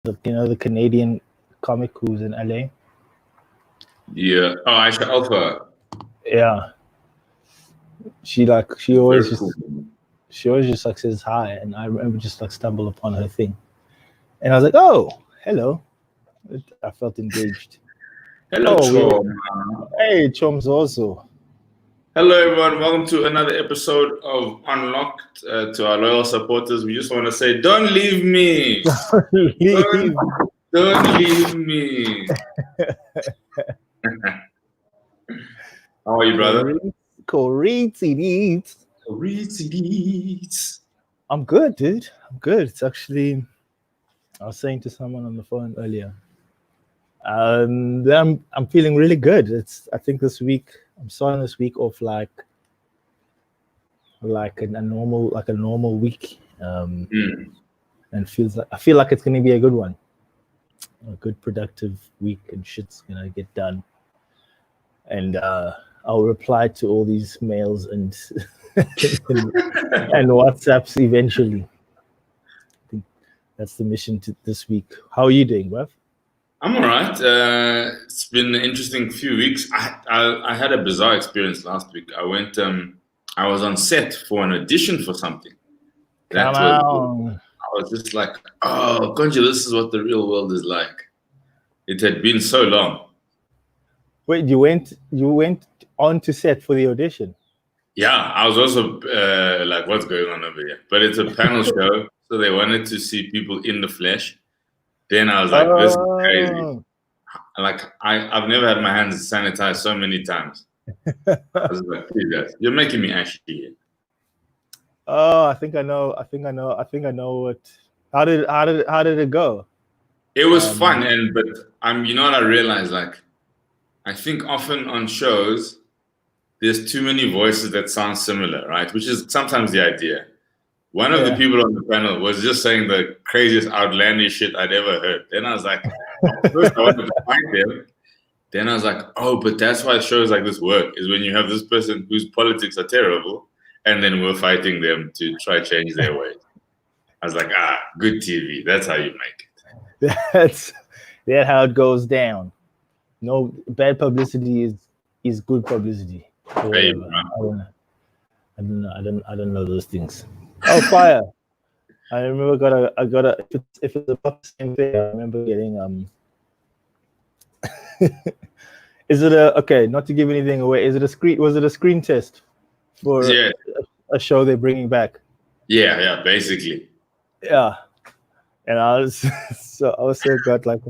the Canadian comic who's in LA. Yeah. Oh, Aisha Alpha. Yeah, she Very always cool. just like says hi, and I remember just like stumble upon her thing, and I was like, oh, hello. I felt engaged. Hello, Chom. Hey, Chom's also. Hello, everyone. Welcome to another episode of Unlocked. To our loyal supporters, we just want to say, don't leave me. Don't leave me. How are you, brother? I'm good, dude. I'm good. It's actually, I was saying to someone on the phone earlier. I'm feeling really good. I think this week I'm starting this week off like a normal week. And I feel like it's gonna be a good one. A good productive week and shit's gonna get done. And I'll reply to all these mails and and WhatsApps eventually. I think that's the mission to this week. How are you doing, bruv? I'm all right. It's been an interesting few weeks. I had a bizarre experience last week. I was on set for an audition for something. I was just like, oh, Konji, this is what the real world is like. It had been so long. Wait, you went on to set for the audition? Yeah, I was also like, what's going on over here? But it's a panel show, so they wanted to see people in the flesh. Then I was like, this is crazy. Like, I've never had my hands sanitized so many times. I was like, please guys, you're making me ashy here. Oh, I think I know what. How did it go? It was fun, but you know what I realized? Like, I think often on shows, there's too many voices that sound similar, right? Which is sometimes the idea. One of the people on the panel was just saying the craziest, outlandish shit I'd ever heard. Then I was like, first I wanted to find them. Then I was like, oh, but that's why shows like this work, is when you have this person whose politics are terrible, and then we're fighting them to try change their ways. I was like, good TV. That's how you make it. That's how it goes down. No, bad publicity is good publicity. Hey, I don't know those things. Oh, fire! I remember if it's about the same thing. I remember getting Is it okay? Not to give anything away. Was it a screen test for a show they're bringing back? Yeah, basically. Yeah, and I was so got like,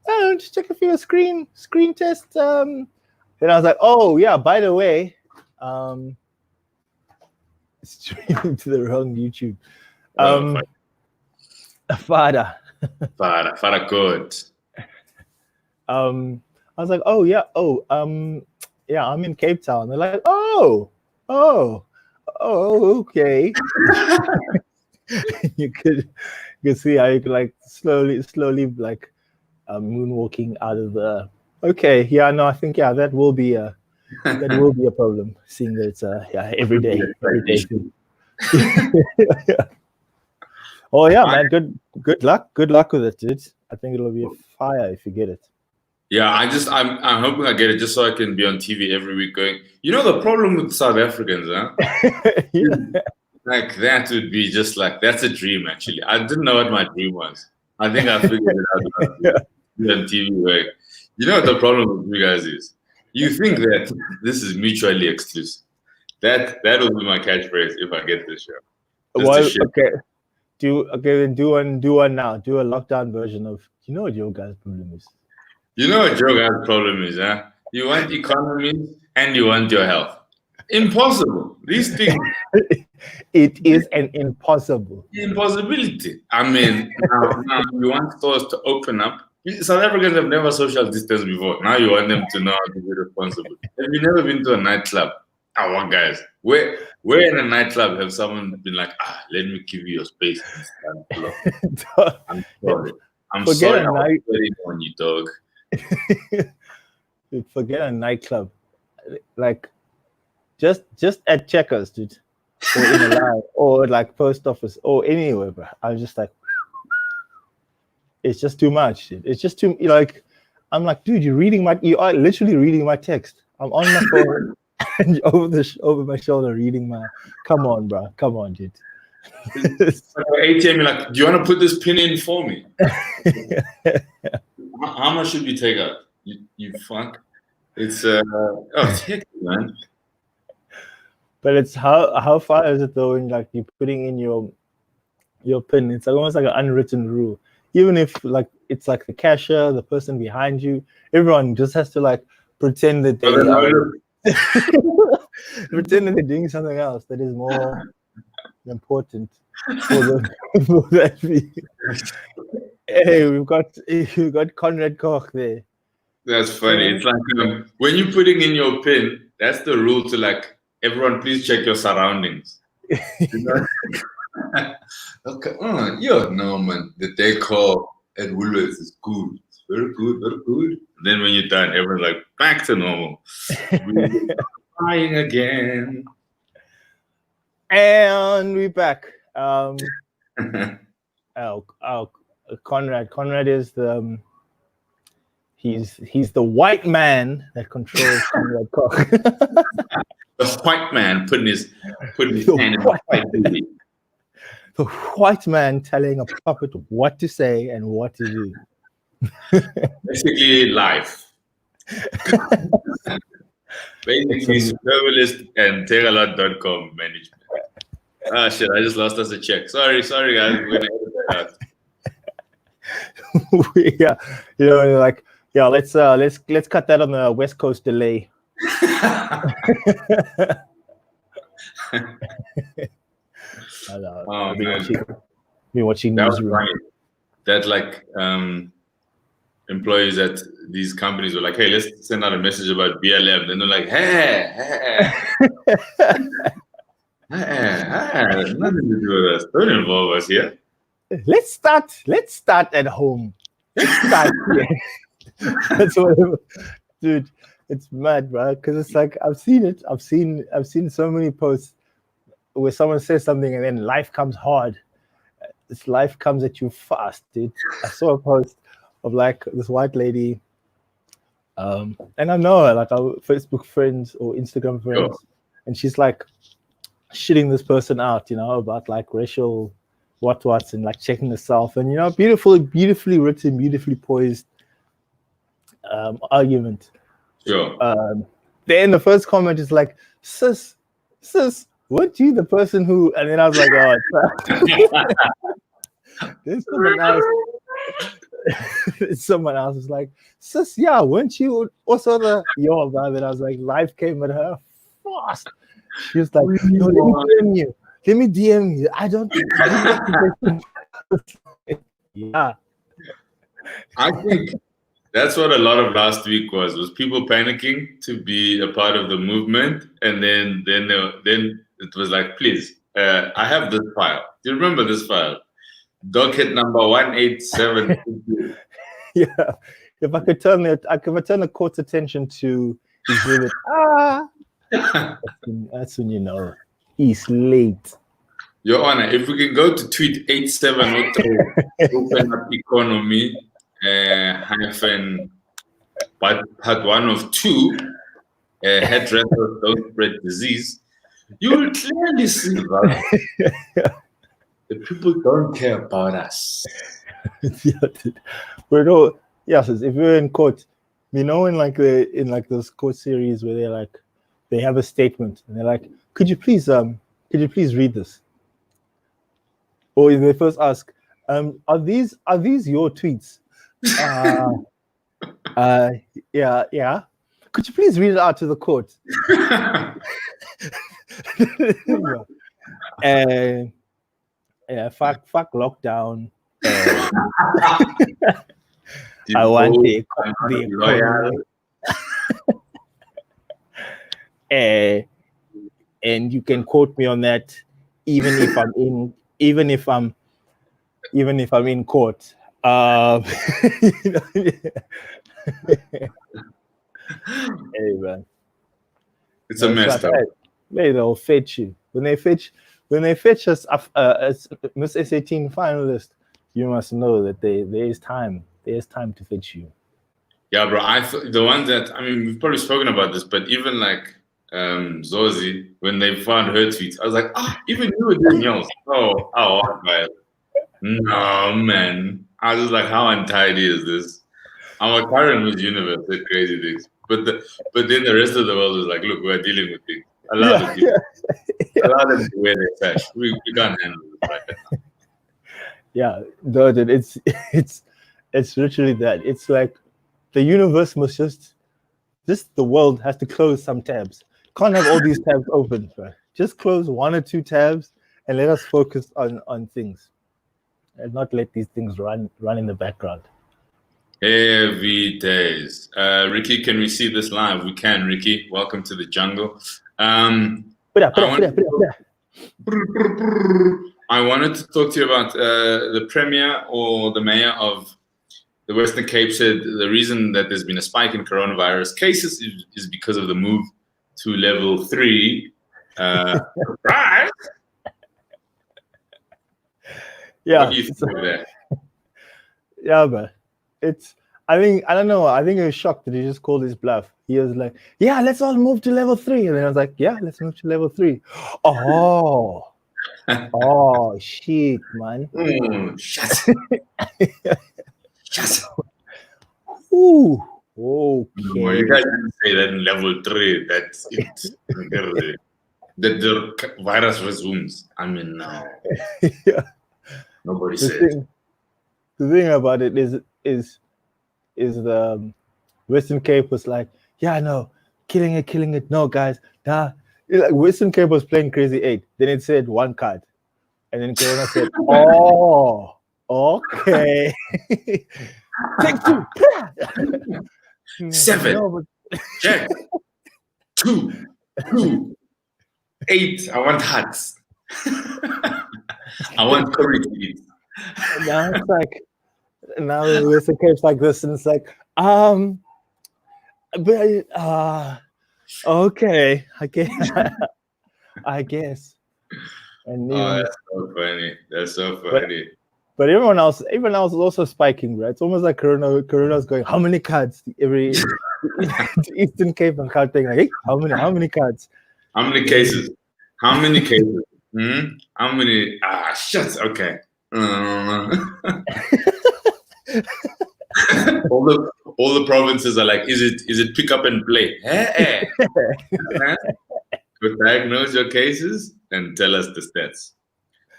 oh, just check if you're a screen test. Then I was like, oh yeah, by the way, streaming to the wrong YouTube. Fada good. I was like, oh yeah, yeah, I'm in Cape Town. They're like, oh, okay. you could see how you could like slowly like moonwalking out of the. Okay, yeah, no, I think that will be a problem. Seeing that it's every day thing. Oh yeah, man, good luck with it, dude. I think it'll be a fire if you get it. Yeah, I'm hoping I get it just so I can be on TV every week going, you know, the problem with South Africans, huh? Yeah. Like that would be just like, that's a dream actually. I didn't know what my dream was. I think I figured it out on TV going, you know what the problem with you guys is? You think that this is mutually exclusive. That will be my catchphrase if I get this show. Okay. Then do one now. Do a lockdown version of, you know what your guys' problem is. You know what your guys' problem is, huh? You want economy and you want your health. Impossible. These things. It is an impossibility. I mean, now you want stores to open up. South Africans have never social distanced before. Now you want them to know how to be responsible. Have you never been to a nightclub? What guys? Where in a nightclub have someone been like, let me give you your space? I'm sorry. I'm sorry. I was waiting on you, dog. Dude, forget a nightclub. Like, just at Checkers, dude, or in a line, or like post office, or anywhere, bro. I was just like, it's just too much. It's just too like. I'm like, dude, you are literally reading my text. I'm on my phone and over my shoulder reading my. Come on, bro. Come on, dude. ATM, you're like, do you want to put this pin in for me? How much should we take out? You fuck. It's it's hectic, man. But it's how far is it though? When like you're putting in your pin, it's almost like an unwritten rule. Even if like it's like the cashier, the person behind you, everyone just has to like pretend that pretend that they're doing something else that is more important for that fee. Hey, we've got Conrad Koch there. That's funny. It's like when you're putting in your pin, that's the rule to like everyone. Please check your surroundings. You know? Okay. No, man. The decor at Woolworths is good. It's very good, very good. And then when you're done, everyone's like back to normal. Crying again. And we're back. Conrad is the he's the white man that controls Conrad Koch. The white man putting his hand in the white baby. The white man telling a puppet what to say and what to do. Basically, life. Basically, survivalist and terralot.com management. Ah, shit, I just lost us a check. Sorry, guys. We're going to edit that out. Yeah, you know, like, yeah, let's cut that on the West Coast delay. I've been watching Newsroom. That like employees at these companies were like, hey, let's send out a message about BLM. Then they're like, hey, nothing to do with us. Don't involve us here. Let's start at home. Let's start here. That's whatever, dude. It's mad, bro. Because it's like I've seen it. I've seen so many posts where someone says something and then life comes hard. This life comes at you fast, dude. I saw a post of like this white lady, and I know her, like our Facebook friends or Instagram friends, and she's like shitting this person out, you know, about like racial what's and like checking herself, and you know, beautifully written, beautifully poised argument. Sure. Then the first comment is like, sis, weren't you the person who? And then I was like, oh, there's someone else. Someone else is like, sis, yeah, weren't you also the your brother? And I was like, life came at her fast. She was like, no, let me DM you. I don't. Yeah. I think that's what a lot of last week was people panicking to be a part of the movement, and then it was like, please, I have this file. Do you remember this file? Docket number 187. Yeah. If I could turn the court's attention to exhibit that's when you know he's late. Your Honor, if we can go to tweet 8703, open up economy hyphen part 1 of 2, head wrestlers don't spread disease, you will clearly see that the people don't care about us. We're no, yes, if we're in court, you know, in like those court series where they're like, they have a statement and they're like, could you please read this? Or they first ask, are these your tweets? Yeah. Could you please read it out to the court? Fuck lockdown. I want the economy. And you can quote me on that, even if I'm in court. Hey man, it's a mess up. They'll fetch you when they fetch us as Miss SA team finalist. you must know that there is time. There's time to fetch you. Yeah, bro. I thought the ones that, I mean, we've probably spoken about this, but even like Zozi, when they found her tweets, I was like, even you were doing yours. Oh, guys. No, man. I was like, how untidy is this? Our current Miss Universe did crazy things. But then the rest of the world is like, look, we're dealing with things. Allow them to wear their sash. We can't handle it right now. Yeah, dude, it's literally that. It's like the universe must just the world has to close some tabs. Can't have all these tabs open, right? Just close one or two tabs and let us focus on things and not let these things run in the background. Heavy days. Ricky, can we see this live? We can, Ricky. Welcome to the jungle. I wanted to talk to you about the premier or the mayor of the Western Cape said the reason that there's been a spike in coronavirus cases is because of the move to level 3. Right? Yeah. What do you think of that? Yeah, but I don't know. I think he was shocked that he just called his bluff. He was like, yeah, let's all move to level 3. And then I was like, yeah, let's move to level 3. Oh, shit, man. Shut up. Shut up. Ooh, okay. No, you guys didn't say that in level 3. That's it. That the virus resumes. I mean, no. Yeah. Nobody said. The thing about it is the Western Cape was like, yeah, no, killing it. No, guys, nah. Like Western Cape was playing Crazy 8. Then it said 1 card. And then Corona said, oh, okay. Take 2. 7. No, Check. 2. 8. I want hearts. I want curry to eat. Now it's like, now the Western Cape's like this, and it's like, but okay, I guess. And that's so funny. That's so funny. But everyone else is also spiking, right? It's almost like Corona's going, how many cards every Eastern Cape and Gauteng, like, hey, how many cards? How many cases? How many cases? How many? Shut. Okay. all the provinces are like, is it pick up and play? Go diagnose your cases and tell us the stats.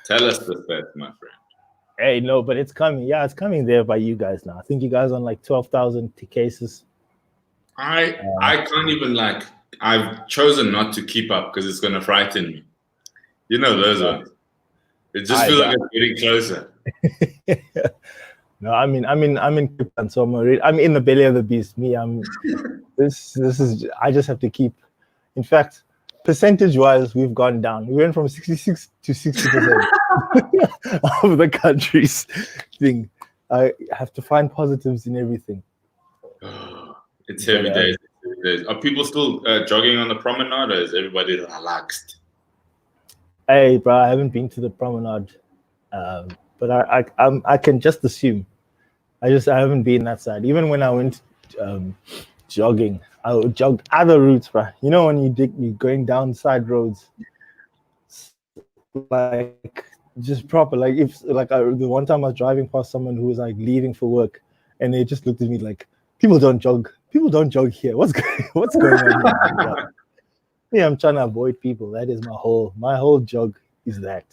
Tell us the stats, my friend. Hey, no, but it's coming. Yeah, it's coming there by you guys now. I think you guys are on like 12,000 cases. I can't even I've chosen not to keep up because it's going to frighten me. You know those ones. It just feels like it's getting closer. No, I'm in Cape Town, so I'm in the belly of the beast. This is. I just have to keep. In fact, percentage-wise, we've gone down. We went from 66 to 60% of the country's thing. I have to find positives in everything. It's heavy days. Are people still jogging on the promenade, or is everybody relaxed? Hey, bro, I haven't been to the promenade, but I can just assume. I haven't been that side. Even when I went jogging, I jogged other routes, bro. You know when you're going down side roads, like just proper. Like the one time I was driving past someone who was like leaving for work, and they just looked at me like, people don't jog here. What's going on here? Yeah, I'm trying to avoid people. That is my whole jog is that.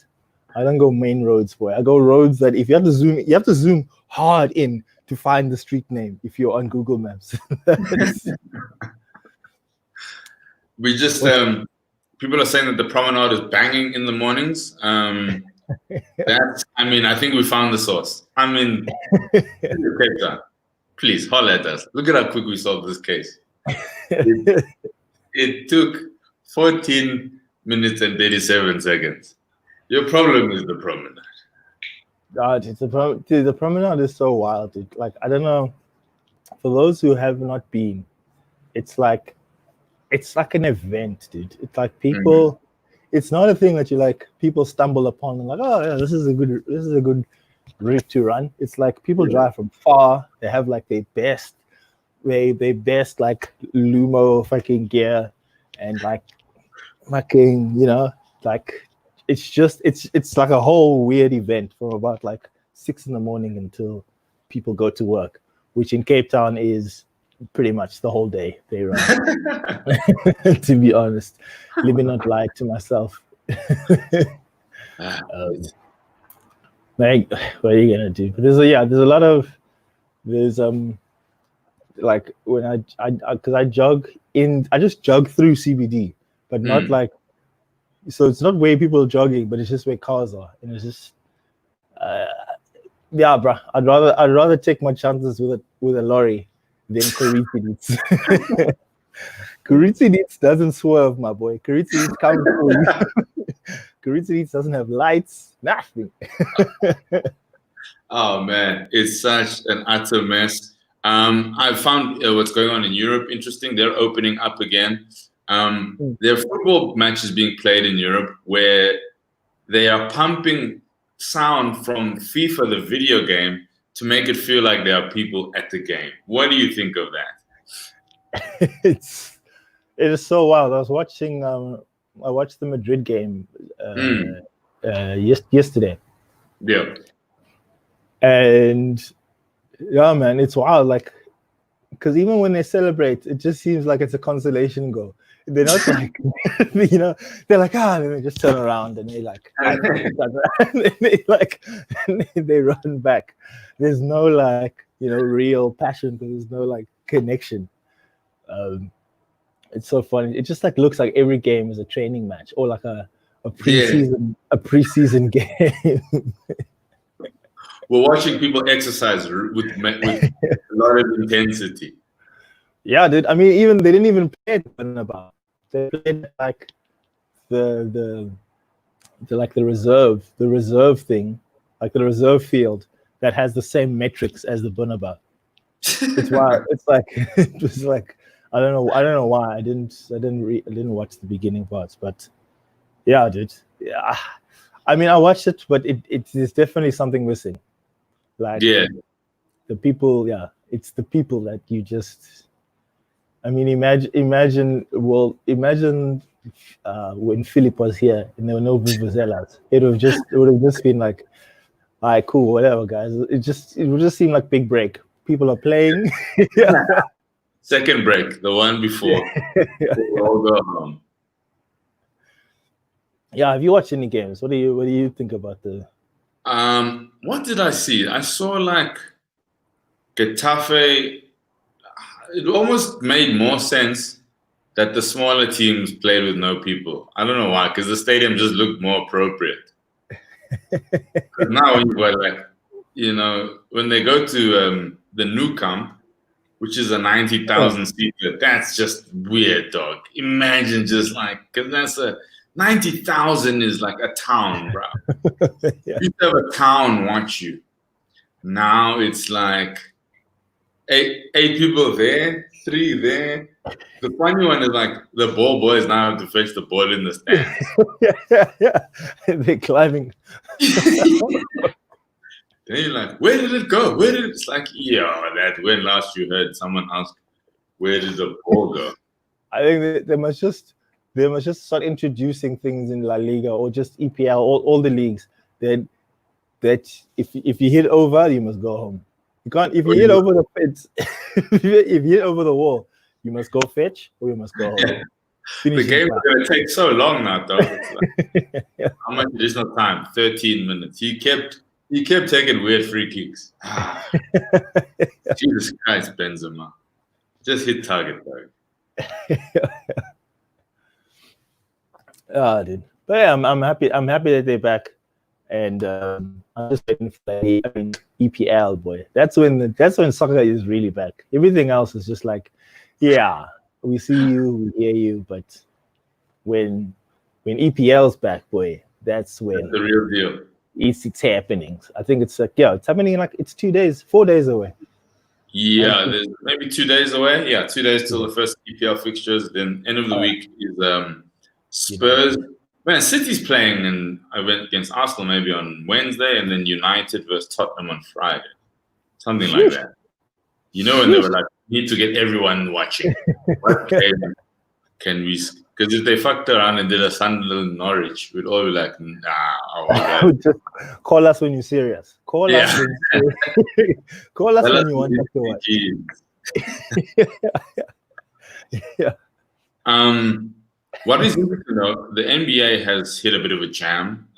I don't go main roads, boy. I go roads that if you have to zoom hard in to find the street name if you're on Google Maps. We just people are saying that the promenade is banging in the mornings. I think we found the source. I mean, please holler at us. Look at how quick we solved this case. It took 14 minutes and 37 seconds. Your problem is the promenade. God, the promenade is so wild, dude. Like, I don't know. For those who have not been, it's like an event, dude. It's like people. It's not a thing that people stumble upon and like, oh yeah, this is a good route to run. It's like people drive from far. They have like their best like Lumo fucking gear, and like fucking, like it's like a whole weird event from about like 6 a.m. until people go to work, which in Cape Town is pretty much the whole day they run. To be honest, let me not lie to myself. Like, what are you gonna do? There's a lot of like when I because I just jog through CBD, but not like, so it's not where people are jogging, but it's just where cars are, and it's just yeah, bro. I'd rather take my chances with a lorry than Kuritzidits. Kuritzidits doesn't swerve, my boy. Kuritzidits comes for you. Kuritzidits doesn't have lights, nothing. Oh man, it's such an utter mess. I found what's going on in Europe interesting. They're opening up again. There are football matches being played in Europe where they are pumping sound from FIFA, the video game, to make it feel like there are people at the game. What do you think of that? It is so wild. I watched the Madrid game yesterday. Yeah. And yeah, man, it's wild. Like, because even when they celebrate, it just seems like it's a consolation goal. They're not like, they're like, and they just turn around and they like, and they run back. There's no like, real passion, because there's no like connection. It's so funny. It just like looks like every game is a training match or like a preseason game. We're watching people exercise with a lot of intensity. Yeah, dude. I mean, they didn't even play it about. They played like the reserve thing, like the reserve field that has the same metrics as the Bunaba. It's wild. It's like it was like I don't know why I didn't watch the beginning parts, but yeah, dude. Yeah, I mean, I watched it, but it's definitely something missing. Like the people, it's the people that you just. I mean, imagine when Philip was here and there were no vuvuzelas. It would have just been like, all right, cool, whatever, guys. It would just seem like big break. People are playing. Second break, the one before. We'll all go home. Yeah, have you watched any games? What do you think about the? What did I see? I saw like Getafe. It almost made more sense that the smaller teams played with no people. I don't know why, because the stadium just looked more appropriate. Now you've got like, when they go to the Nou Camp, which is a 90,000 seater, that's just weird, dog. Imagine just like, because that's 90,000 is like a town, bro. You used to have a town watch you. Now it's like eight people there, 3 there. The funny one is like the ball boys now have to fetch the ball in the stands. Yeah. They're climbing. Then you're like, where did it go? It's like, that when last you heard someone ask, where did the ball go? I think they must just start introducing things in La Liga or just EPL, all the leagues that if you hit over, you must go home. You can't if you hit over the fence, if you hit over the wall, you must go fetch or you must go home. The game is going to take so long now, though. Like, how much additional time? 13 minutes. He kept taking weird free kicks. Jesus Christ, Benzema. Just hit target, though. Dude. But yeah, I'm happy that they're back. And I'm just waiting for EPL, boy. That's when soccer is really back. Everything else is just like, yeah, we see you, we hear you, but when EPL's back, boy, that's when the real deal. It's happening. I think it's like, it's happening like it's 4 days away. Yeah, there's maybe 2 days away. Yeah, 2 days till the first EPL fixtures. Then end of the week is Spurs Man, City's playing, and I went against Arsenal maybe on Wednesday, and then United versus Tottenham on Friday, something like that. You know, when they were like, need to get everyone watching. What game can we? Because if they fucked around and did a Sunderland Norwich, we'd all be like, nah. Just call us when you're serious. Call us when you're serious. Call us when you want us to watch. What is interesting though, the NBA has hit a bit of a jam.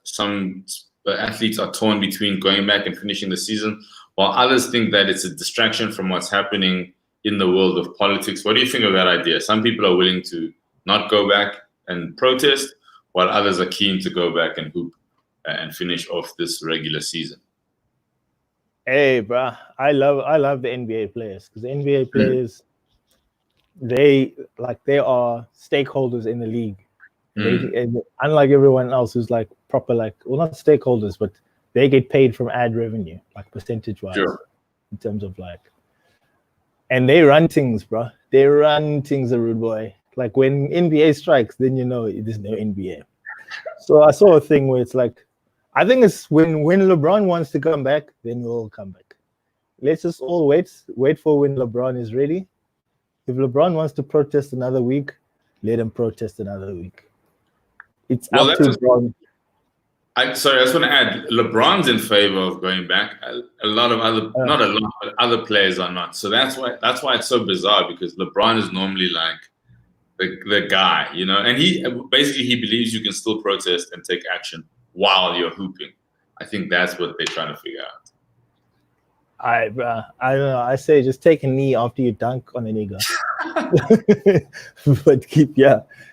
Some athletes are torn between going back and finishing the season, while others think that it's a distraction from what's happening in the world of politics. What do you think of that idea? Some people are willing to not go back and protest, while others are keen to go back and hoop and finish off this regular season. Hey, bro, I love the NBA players, because the NBA players, they are stakeholders in the league. Unlike everyone else who's like proper, like, well, not stakeholders, but they get paid from ad revenue, like percentage-wise, in terms of like, and they run things, bro. They run things, a rude boy. Like when NBA strikes, then you know there's no NBA. So I saw a thing where it's like, I think it's when LeBron wants to come back, then we'll all come back. Let's just all wait for when LeBron is ready. If LeBron wants to protest another week, let him protest another week. It's up to LeBron. I just want to add, LeBron's in favor of going back. A lot of other, not a lot, but other players are not. So that's why it's so bizarre, because LeBron is normally like the guy, you know, and he believes you can still protest and take action while you're hooping. I think that's what they're trying to figure out. I don't know. I say just take a knee after you dunk on a nigga. But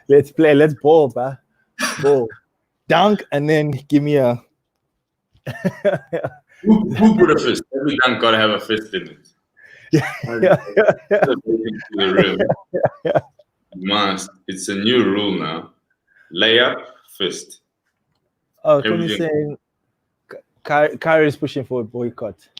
let's play. Let's ball, bro. Ball. Dunk and then give me a. Who put a fist? Every dunk gotta have a fist in it. Must. It's a new rule now. Layup, fist. Oh, can you say Kyrie is pushing for a boycott?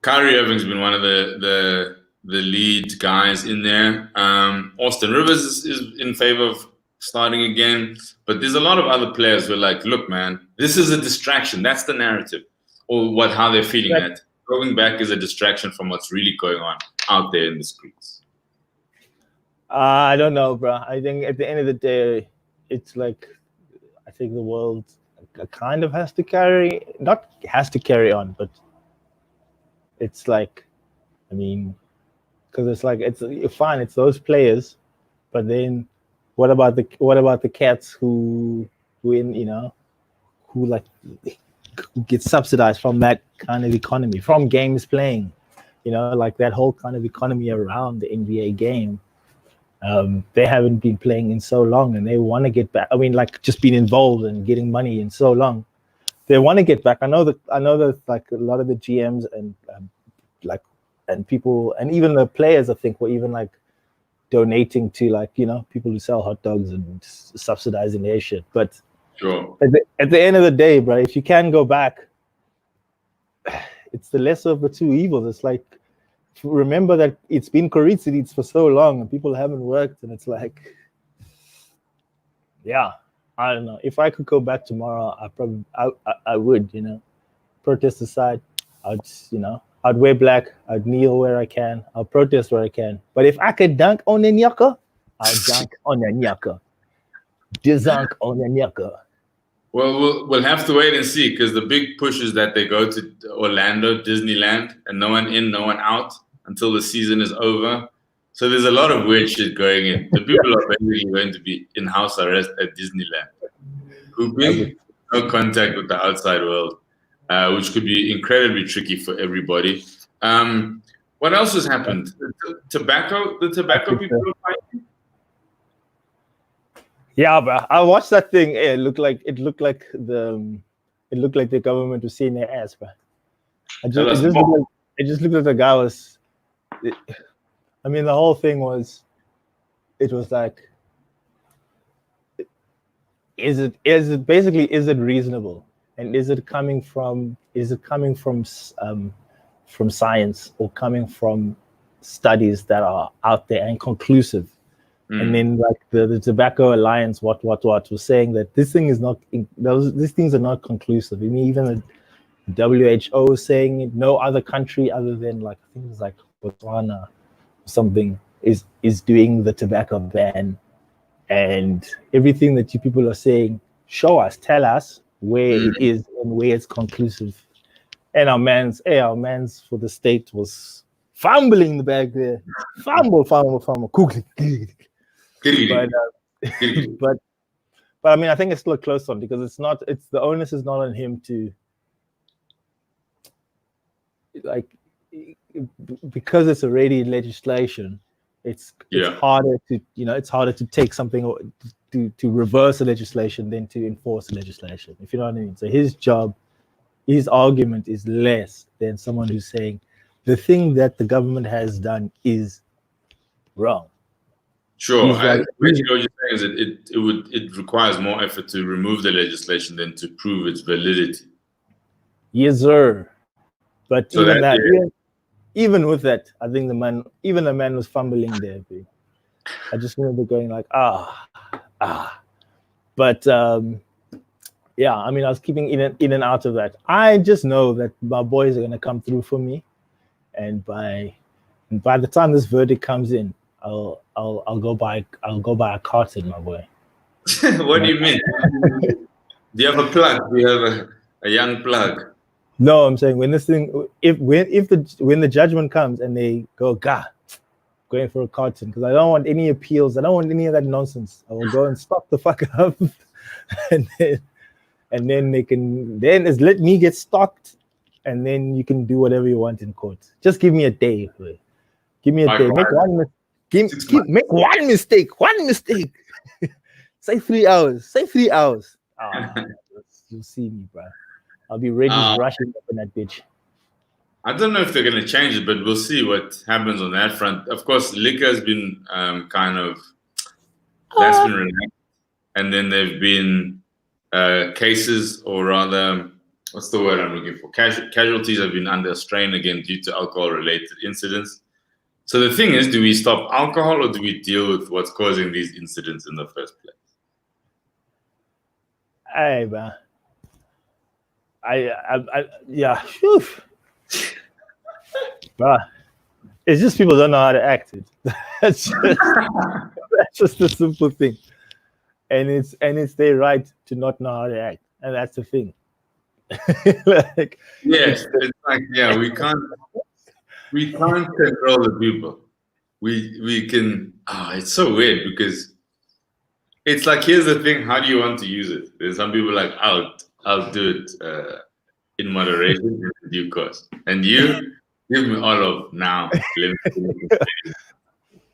Kyrie Irving's been one of the lead guys in there. Austin Rivers is in favor of starting again, but there's a lot of other players who are like, look, man, this is a distraction. That's the narrative, or how they're feeling that going back is a distraction from what's really going on out there in the streets. I don't know, bro. I think at the end of the day, it's like, I think the world kind of has to carry on, but it's like, I mean, because it's like, it's fine, it's those players, but then what about the cats who get subsidized from that kind of economy, from games playing, you know, like that whole kind of economy around the NBA game. They haven't been playing in so long, and they want to get back. I mean, like, just being involved and getting money in so long, they want to get back. I know that like a lot of the GMs and and people, and even the players, I think, were even like donating to, like, you know, people who sell hot dogs and subsidizing their shit. But sure, at the end of the day, bro, if you can go back, it's the lesser of the two evils. It's like, remember that it's been Koritzides for so long and people haven't worked, and it's like, yeah, I don't know. If I could go back tomorrow, I would, you know. Protest aside, I'd wear black, I'd kneel where I can, I'll protest where I can. But if I could dunk on the nyaka, I'll dunk on the nyaka. Dunk on the nyaka. Well, we'll have to wait and see, because the big push is that they go to Orlando, Disneyland, and no one in, no one out until the season is over. So there's a lot of weird shit going in. The people are basically going to be in house arrest at Disneyland, hooping, no contact with the outside world, which could be incredibly tricky for everybody. What else has happened? The tobacco people are fighting? Yeah, bro. I watched that thing. It looked like the government was seeing their ass, bro. It just looked like the guy was. I mean, the whole thing was. It was like. Is it reasonable, and is it coming from science, or coming from studies that are out there and conclusive And then like the Tobacco Alliance, what was saying that this thing is not, these things are not conclusive. I mean, even the WHO is saying it. No other country other than like, I think it's like Botswana or something is doing the tobacco ban. And everything that you people are saying, show us, tell us where it is and where it's conclusive. And our man's for the state was fumbling the bag there. Fumble. But I mean, I think it's still a close one because it's the onus is not on him to, like, because it's already legislation. It's harder to take something or to reverse the legislation than to enforce the legislation, if you know what I mean. So his argument is less than someone who's saying the thing that the government has done is wrong. Sure. Basically what you're saying is that it requires more effort to remove the legislation than to prove its validity. Yes, sir. But so even with that, I think the man was fumbling there. I just remember going like, But yeah, I mean, I was keeping in and out of that. I just know that my boys are gonna come through for me, and by the time this verdict comes in, I'll go buy a carton, my boy. What do you mean? Do you have a plug? Do you have a young plug? No, I'm saying when the judgment comes and they go, going for a carton, because I don't want any appeals. I don't want any of that nonsense. I will go and stop the fuck up, and then let me get stocked, and then you can do whatever you want in court. Just give me a day. Give me a day. Make one mistake. One mistake. Say 3 hours. You'll see me, bro. I'll be ready rushing up in that bitch. I don't know if they're going to change it, but we'll see what happens on that front. Of course, liquor has been that's been relaxed. And then there have been cases, or rather, what's the word I'm looking for? Casualties have been under strain again due to alcohol-related incidents. So the thing is, do we stop alcohol or do we deal with what's causing these incidents in the first place? Hey, man. Yeah. Bruh, it's just people don't know how to act it. That's just a simple thing. And it's their right to not know how to act. And that's the thing. Like, yes, it's like, yeah, we can't control the people. We can it's so weird because it's like, here's the thing, how do you want to use it? There's some people like, I'll do it in moderation in due course. And you give me all of now.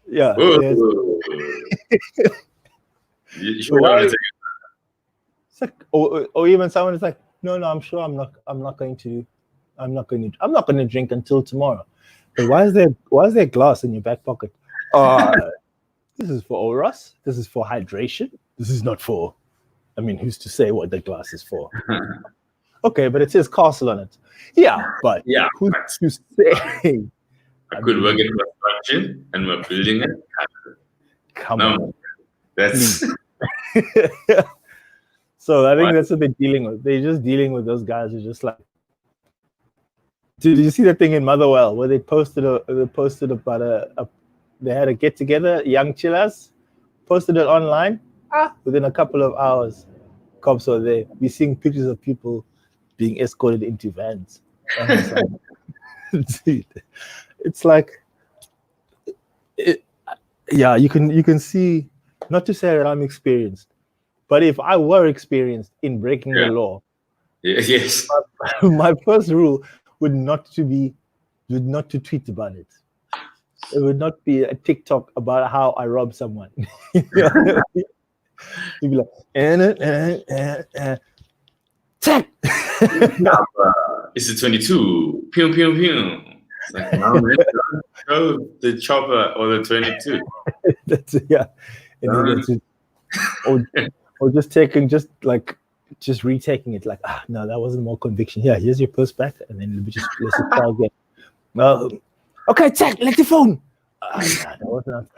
Yeah. Yes. You sure want to take it? It's like, or even someone is like, no, I'm sure I'm not going to drink until tomorrow. But why is there glass in your back pocket? This is for Oros. This is for hydration. This is not for, I mean, who's to say what the glass is for? Okay, but it says castle on it. Yeah, but who's to say? I could work in construction and we're building it. Come on. That's So I think that's what they're dealing with. They're just dealing with those guys who just like. Did you see that thing in Motherwell where they posted about they had a get together, young chillers, posted it online. Within a couple of hours, cops were there. We're seeing pictures of people being escorted into vans. Dude, it's like, you can see. Not to say that I'm experienced, but if I were experienced in breaking the law, yes, my first rule would not to tweet about it. It would not be a TikTok about how I robbed someone. You'd be like, tap. It's a 22. Pew pew pew. It's like, no, man, show the chopper or the 22. That's or just retaking it like, no, that wasn't more conviction. Here's your purse back, and then let's try again. Okay, check, let the phone. That wasn't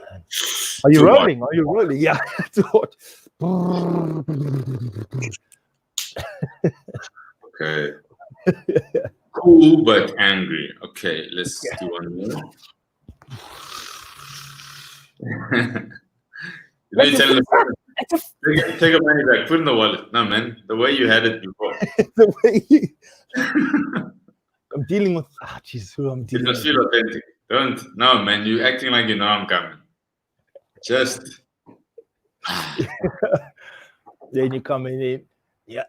Are you Too rolling? Are you rolling? Yeah. Too hot. Okay. Cool but angry. Okay, let's do one more. Let me tell you, take a money back, put it in the wallet. No, man, the way you had it before. The way I'm dealing with. Jeez, who I'm It dealing must with. feel authentic. Don't. No, man, you acting like you know I'm coming. Just. Then you come in. Yeah.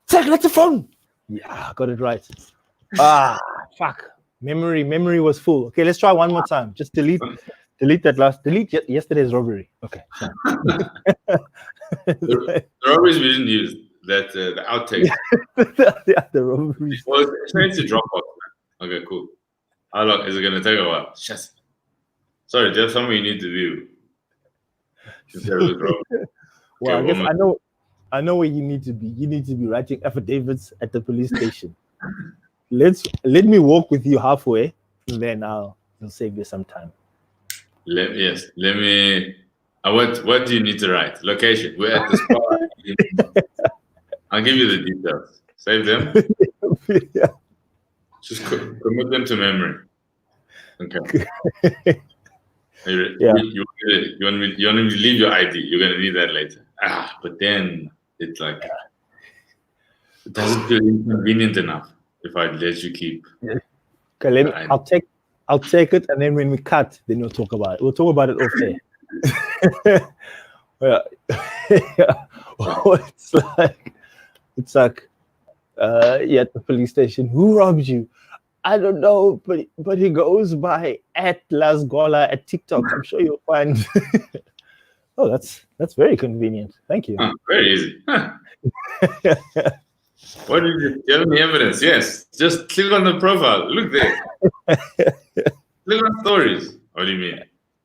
That's the phone. Yeah, got it right. Fuck. Memory was full. Okay, let's try one more time. Just delete delete yesterday's robbery. Okay. The robberies we didn't use. That the outtake. Yeah, the robberies. Well, it's a Dropbox, man. Okay, cool. How long is it gonna take? A while. Shit. Sorry, there's something you need to do. Well, I guess I know where you need to be. You need to be writing affidavits at the police station. Let me walk with you halfway, and then I'll save you some time. Let me. What do you need to write? Location. We're at the spot. I'll give you the details. Save them. Yeah. Just commit them to memory. Okay. Yeah. You want me to leave your ID. You're gonna need that later. But then it's like it doesn't feel inconvenient enough if I let you keep. Okay, I'll take it, and then when we cut, then we'll talk about it. We'll talk about it off air. Yeah. It's like at the police station. Who robbed you? I don't know, but he goes by at Lazola at TikTok. I'm sure you'll find. Oh, that's very convenient. Thank you. Very easy. Huh. What did you tell me? Evidence? Yes. Just click on the profile. Look there. Click on stories. What do you mean?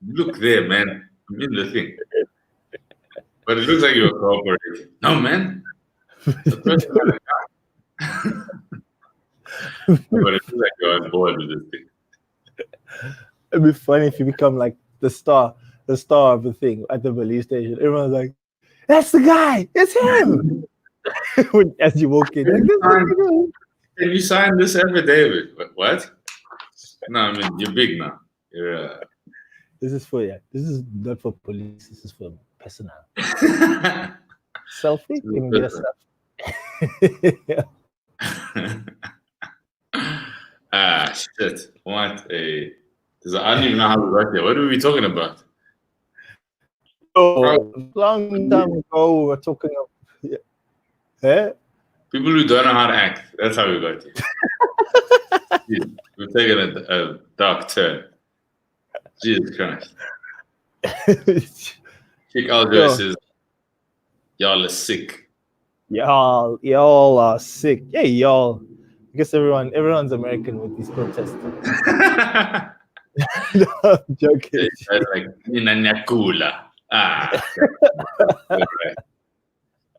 Look there, man. I'm in the thing. But it looks like you're cooperating. No, man. The person had a gun. But it looks like you're on board with this thing. It'd be funny if you become like the star of the thing at the police station. Everyone's like, "That's the guy. It's him." As you walk in, can you sign this affidavit? What? No, I mean you're big now. You're. This is not for police. This is for personnel. Selfie? Can get a selfie. Shit. What a. I don't even know how we got there. What were we talking about? Oh, long time ago, we were talking about. Yeah. People who don't know how to act. That's how we got here. We're taking a dark turn. Jesus Christ. Chick Aljo says, y'all are sick. Y'all are sick. Hey, y'all. I guess everyone's American with these protests. No, I'm joking. Like, Gola.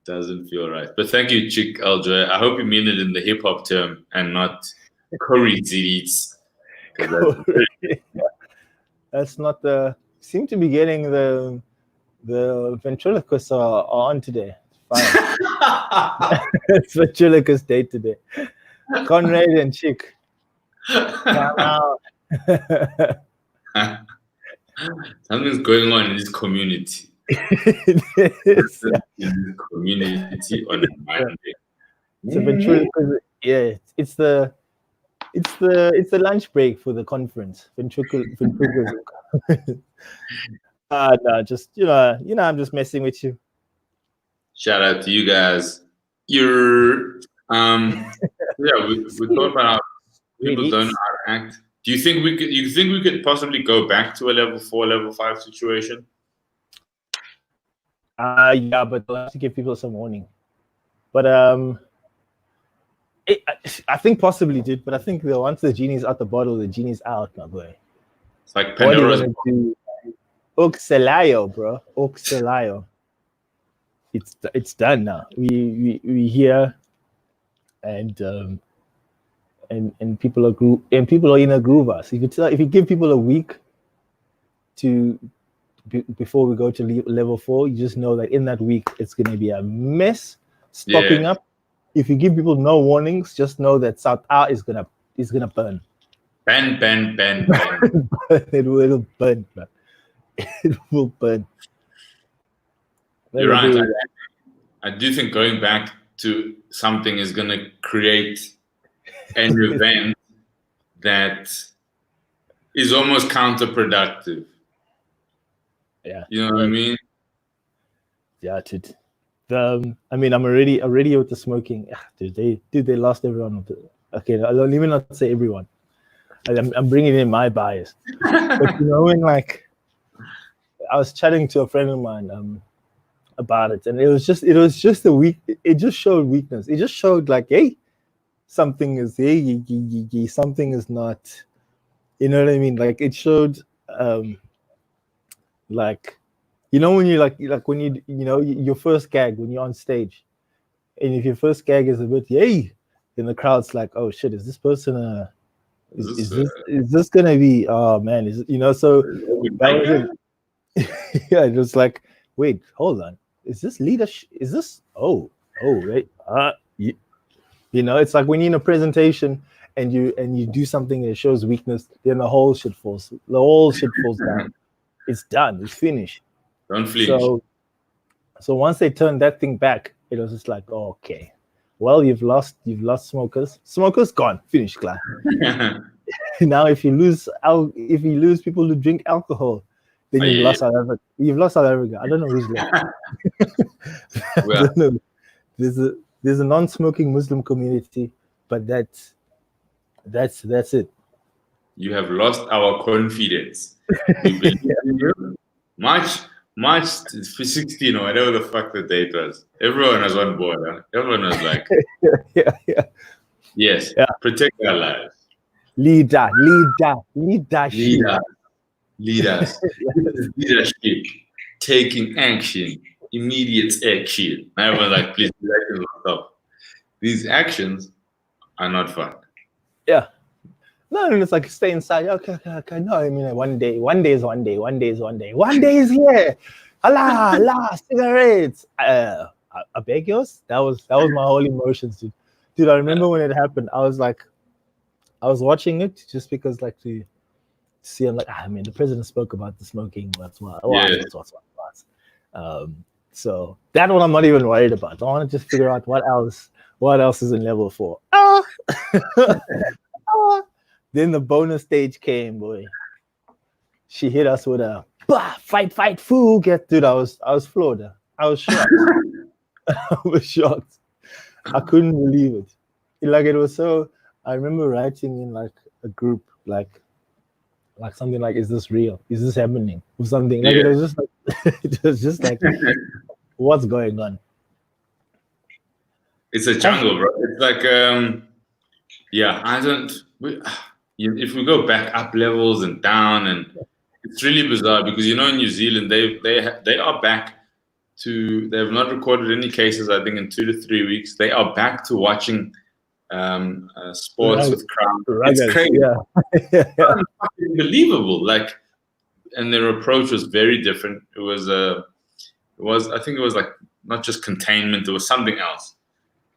Doesn't feel right. But thank you, Chick Aljo. I hope you mean it in the hip hop term and not curry zits. That's not the. Seem to be getting the ventriloquists are on today. Fine. It's ventriloquist day today. Conrad and Chick. Come out. Something's going on in this community. It is. In this community on a Monday. It's a ventriloquist. Yeah, it's the lunch break for the conference. Ventriloquism. No, just I'm just messing with you. Shout out to you guys. You're we thought about how people don't know how to act. Do you think we could possibly go back to a level 4, level 5 situation? Yeah, but I'll have to give people some warning. But I think possibly did, but I think once the genie's out the bottle, the genie's out, my boy. It's like Pandora's. Oxelayo, bro. Oxelayo. It's done now. We here, and people are in a groove. Us. If you give people a week to before we go to level 4, you just know that in that week it's going to be a mess stocking up. If you give people no warnings, just know that South A is gonna burn. Ben. It will burn, man. It will burn. You're right. I do think going back to something is going to create an event that is almost counterproductive. Yeah. You know what I mean? Yeah, dude. I mean, I'm already with the smoking. Dude, they lost everyone. Okay, let me not say everyone. I'm bringing in my bias. But you know, when like I was chatting to a friend of mine about it, and it was just a weak. It just showed weakness. It just showed like, hey, something is something is not. You know what I mean? Like it showed, like, you know, when you like when you know your first gag when you're on stage, and if your first gag is a bit yay, then the crowd's like, oh shit, is this person is this gonna be, oh man, is it, you know? So that was it. Yeah, it was like, wait, hold on, is this leadership? Is this wait, you know, it's like when you're in a presentation and you do something that shows weakness, then the whole shit falls down. It's done. It's finished. Don't flinch. So once they turned that thing back, it was just like, oh, okay, well, you've lost smokers. Smokers gone, finished, class. Now, if you lose people who drink alcohol, then you've lost South Africa. You've lost South Africa. I don't know who's left. I don't know. There's a non-smoking Muslim community, but that's it. You have lost our confidence. We believe in you. March 16 or whatever the fuck the date was. Everyone was on board. Huh? Everyone was like, yes, protect our lives. Leadership. Leadership. Taking action. Immediate action. Everyone's like, please, stop. These actions are not fun. Yeah. No, it's like stay inside. Okay. No, I mean, one day is one day. One day is here. Allah, cigarettes. I beg yours. That was my whole emotions, dude. I remember when it happened. I was watching it just because, like, to see. I'm like, I mean, the president spoke about the smoking. That's what. So that one I'm not even worried about. I want to just figure out what else is in level 4. Then the bonus stage came, boy. She hit us with a fight, fool. Dude, I was floored. I was shocked. I was shocked. I couldn't believe it. Like, it was so. I remember writing in like a group, like something like, "Is this real? Is this happening?" Or something. Like, it was just like, what's going on? It's a jungle, bro. It's like, I don't. If we go back up levels and down, and it's really bizarre because, you know, in New Zealand they are back to, they have not recorded any cases, I think, in 2 to 3 weeks. They are back to watching sports with crowds. It's crazy. Yeah. Unbelievable. Like, and their approach was very different. It was I think it was like not just containment, it was something else.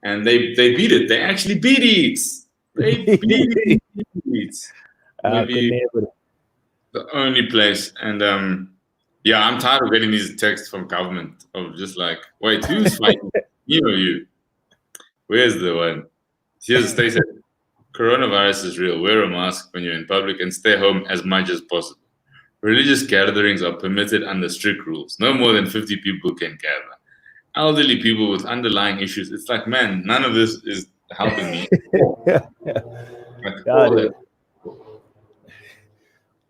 And they beat it. They actually beat it. They beat it. Maybe the only place. And I'm tired of getting these texts from government of just like, wait, who's fighting? You. Where's the one? Here's they said, coronavirus is real. Wear a mask when you're in public and stay home as much as possible. Religious gatherings are permitted under strict rules. No more than 50 people can gather. Elderly people with underlying issues. It's like, man, none of this is helping me. Got it.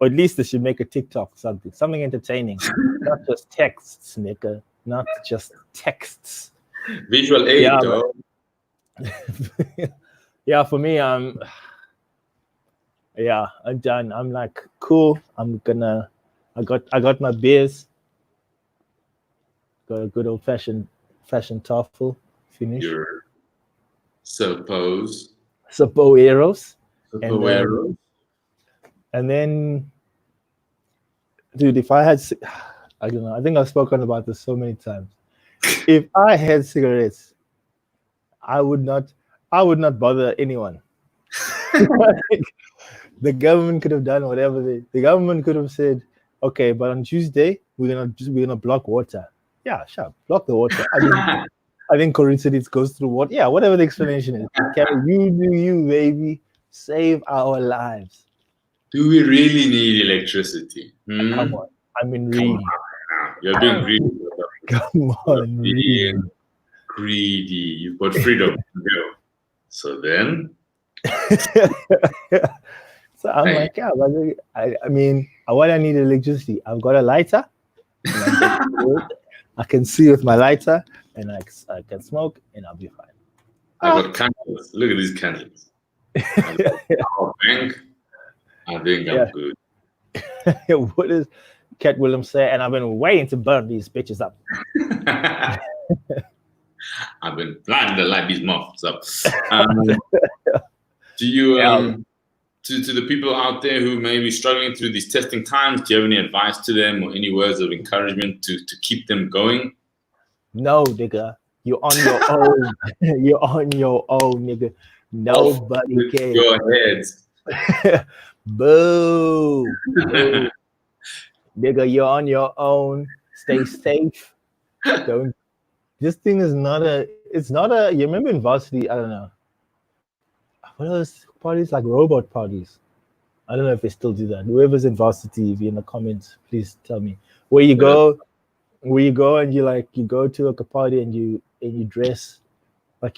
Or at least they should make a TikTok, something entertaining. Not just texts, nigga. Not just texts. Visual aid, though. Yeah, for me, I'm done. I'm like, cool. I got my beers. Got a good old fashioned TOEFL finish. Your Suppoeros. And then, dude, if I had, I don't know. I think I've spoken about this so many times. If I had cigarettes, I would not bother anyone. The government could have done whatever the government could have said, okay, but on Tuesday we're gonna block water. Yeah, sure, block the water. I think Corinthians goes through what? Yeah, whatever the explanation is. You do you, baby. Save our lives. Do we really need electricity? Come on. I mean, really. You're being greedy. Come on, really. Greedy. You've got freedom to go. So then? So I'm like, yeah, but I mean, why I need electricity? I've got a lighter. I can see with my lighter, and I can smoke, and I'll be fine. I got candles. Look at these candles. Power bank. I think I'm good. What does Cat Williams say? And I've been waiting to burn these bitches up. I've been planning to light these muffs up. Do you, to the people out there who may be struggling through these testing times, do you have any advice to them or any words of encouragement to keep them going? No, nigga. You're on your own. You're on your own, nigga. Nobody cares. Your heads. Boo. Boo. Nigga, you're on your own. Stay safe. Don't. This thing is not a. It's not a. You remember in varsity? I don't know. What are those parties, like robot parties? I don't know if they still do that. Whoever's in varsity, if you're in the comments, please tell me where you go and you go to like a party and you dress a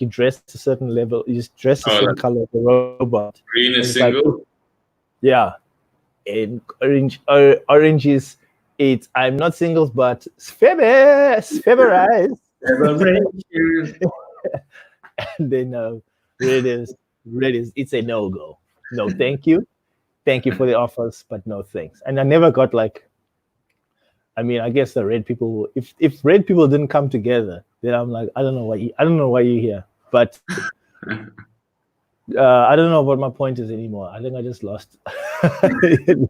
certain level. You just dress a certain color of the robot. Green is single. Like, yeah, and orange is it. I'm not single, but favorized. And then red is. It's a no-go. No, thank you. Thank you for the offers, but no thanks. And I never got like. I mean, I guess the red people. If red people didn't come together, then I'm like, I don't know why you're here. But I don't know what my point is anymore. I think I just lost. The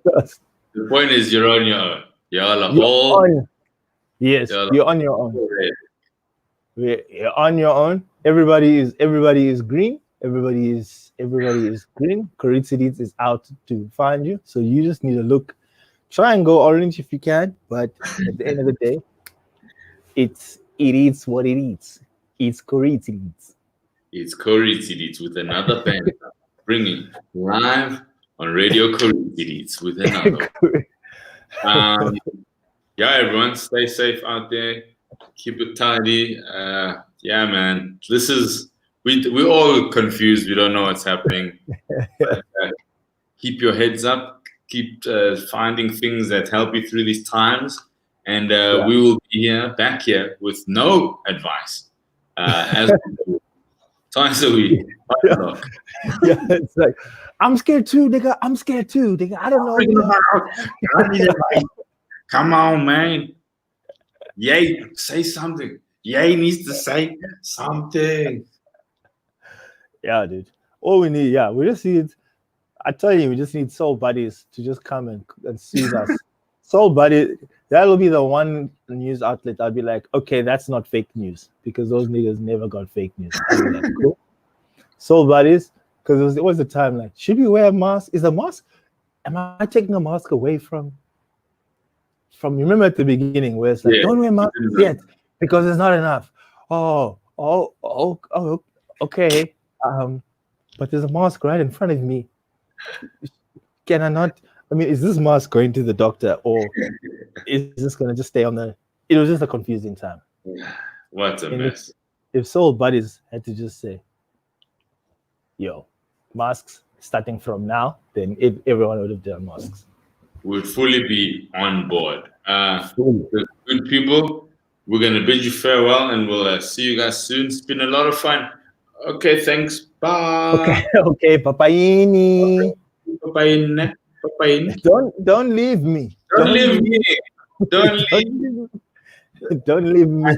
point is, you're on your own. You're on your own. You're on your own. Everybody is green. Everybody is green. Corinthians is out to find you. So you just need to look. Try and go orange if you can, but at the end of the day, it eats what it eats. It's Corinthians. It's Corinthians with another band bringing live on Radio Corinthians with another. Yeah, everyone, stay safe out there. Keep it tidy. Yeah, man. This is we're all confused. We don't know what's happening. But, keep your heads up. Keep finding things that help you through these times, and we will be back here with no advice as twice a week. Yeah, it's like I'm scared too, nigga. I don't know. Come on, man. Yay, say something. Yay needs to say something. Yeah, dude. All we need, we just need. I tell you, we just need soul buddies to just come and soothe us. Soul buddy, that'll be the one news outlet I'll be like, okay, that's not fake news, because those niggas never got fake news. Like, cool. Soul buddies, because it was the time like, should we wear a mask? Is a mask? Am I taking a mask away from? Remember at the beginning where it's like, don't wear masks yet because it's not enough. Oh, okay. But there's a mask right in front of me. Can I not? I mean, is this mask going to the doctor, or is this going to just stay on the? It was just a confusing time. What a mess. If soul buddies had to just say, yo, masks starting from now, then everyone would have done masks. We'd fully be on board. Good people, we're going to bid you farewell, and we'll see you guys soon. It's been a lot of fun. Okay, thanks. Bye. Okay, Papaini. Papaini. Don't leave me. Don't leave me. Don't leave me.